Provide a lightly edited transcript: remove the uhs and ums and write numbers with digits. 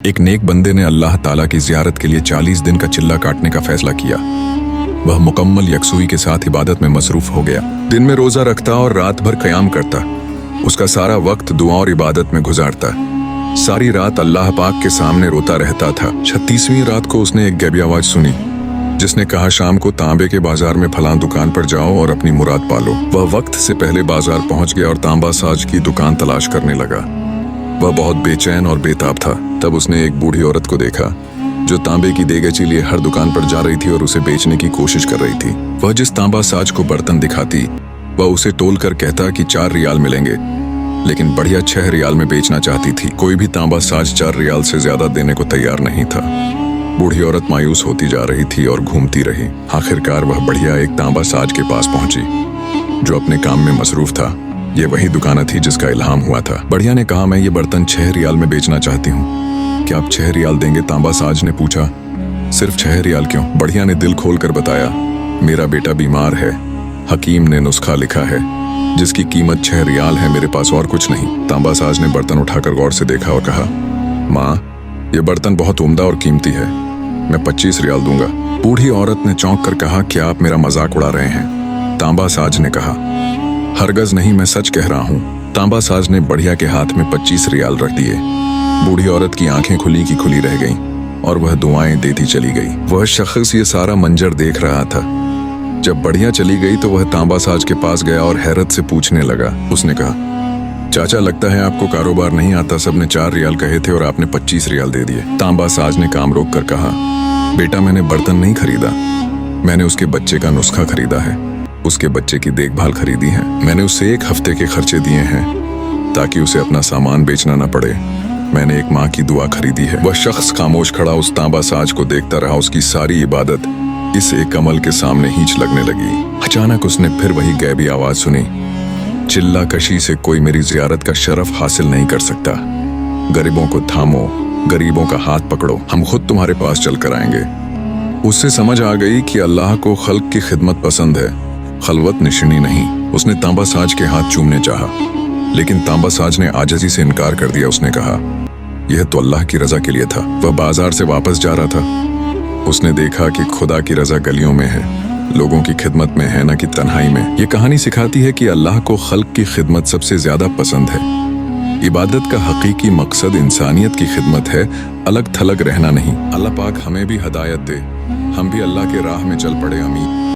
एक नेक बंदे ने अल्लाह ताला की ज़ियारत के लिए 40 दिन का चिल्ला काटने का फैसला किया। वह मुकम्मल यकसुई के साथ इबादत में मसरूफ हो गया। दिन में रोजा रखता और रात भर क़याम करता। उसका सारा वक्त दुआ और इबादत में गुजारता। सारी रात अल्लाह पाक के सामने रोता रहता था। 36वीं रात को उसने एक गैबी आवाज सुनी जिसने कहा, शाम को तांबे के बाजार में फलां दुकान पर जाओ और अपनी मुराद पालो। वह वक्त से पहले बाजार पहुंच गया और तांबा साज की दुकान तलाश करने लगा। वह बहुत बेचैन और बेताब था। तब उसने एक बूढ़ी औरत को देखा जो तांबे की देगची लिए हर दुकान पर जा रही थी और उसे बेचने की कोशिश कर रही थी। वह जिस तांबा साज को बर्तन दिखाती वह उसे तोल कर कहता कि 4 रियाल मिलेंगे, लेकिन बढ़िया 6 रियाल में बेचना चाहती थी। कोई भी तांबा साज 4 रियाल से ज्यादा देने को तैयार नहीं था। बूढ़ी औरत मायूस होती जा रही थी और घूमती रही। आखिरकार वह बढ़िया एक तांबा साज के पास पहुंची जो अपने काम में मसरूफ था। ये वही दुकान थी जिसका इल्हाम हुआ था। बढ़िया ने कहा, मैं ये बर्तन 6 रियाल में बेचना चाहती हूँ, क्या आप 6 रियाल देंगे? तांबा साज ने पूछा, सिर्फ 6 रियाल क्यों? बढ़िया ने दिल खोल कर बताया, मेरा बेटा बीमार है, हकीम ने नुस्खा लिखा है जिसकी कीमत 6 रियाल है, मेरे पास और कुछ नहीं। तांबा साज ने बर्तन उठाकर गौर से देखा और कहा, माँ ये बर्तन बहुत उम्दा और कीमती है, मैं 25 रियाल दूंगा। बूढ़ी औरत ने चौंक कर कहा, क्या आप मेरा मजाक उड़ा रहे हैं? तांबा साज ने कहा, हरगज नहीं, मैं सच कह रहा हूँ। तांबा साज ने बढ़िया के हाथ में 25 रियाल रख दिए। बूढ़ी औरत की आंखें खुली की खुली रह गईं और वह दुआएं देती चली गई। वह शख्स ये सारा मंजर देख रहा था। जब बढ़िया चली गई तो वह तांबा साज के पास गया और हैरत से पूछने लगा। उसने कहा, चाचा लगता है आपको कारोबार नहीं आता, सबने 4 रियाल कहे थे और आपने 25 रियाल दे दिए। तांबा साज ने काम रोक कर कहा, बेटा मैंने बर्तन नहीं खरीदा, मैंने उसके बच्चे का नुस्खा खरीदा है, उसके बच्चे की देखभाल खरीदी है। मैंने उसे 1 हफ्ते के खर्चे दिए हैं ताकि उसे अपना सामान बेचना न पड़े। मैंने एक माँ की दुआ खरीदी है। वह शख्स खामोश खड़ा उस तांबा साज को देखता रहा। उसकी सारी इबादत इस एक अमल के सामने हींच लगने लगी। अचानक उसने फिर वही गैबी आवाज सुनी, चिल्ला कशी से कोई मेरी जियारत का शरफ हासिल नहीं कर सकता। गरीबों को थामो, गरीबों का हाथ पकड़ो, हम खुद तुम्हारे पास चल कर आएंगे। उससे समझ आ गई कि अल्लाह को खल्क की खिदमत पसंद है, खलवत निशनी नहीं। उसने तांबा साज के हाथ चूमने चाहा, लेकिन तांबा साज ने आजिज़ी से इनकार कर दिया। उसने कहा, यह तो अल्लाह की रजा के लिए था। वह बाजार से वापस जा रहा था। उसने देखा कि खुदा की रजा गलियों में है, लोगों की खिदमत में है, न कि तन्हाई में। ये कहानी सिखाती है कि अल्लाह को खल्क की खिदमत सबसे ज्यादा पसंद है। इबादत का हकीकी मकसद इंसानियत की खिदमत है, अलग थलग रहना नहीं। अल्लाह पाक हमें भी हदायत दे, हम भी अल्लाह के राह में चल पड़े। आमीन।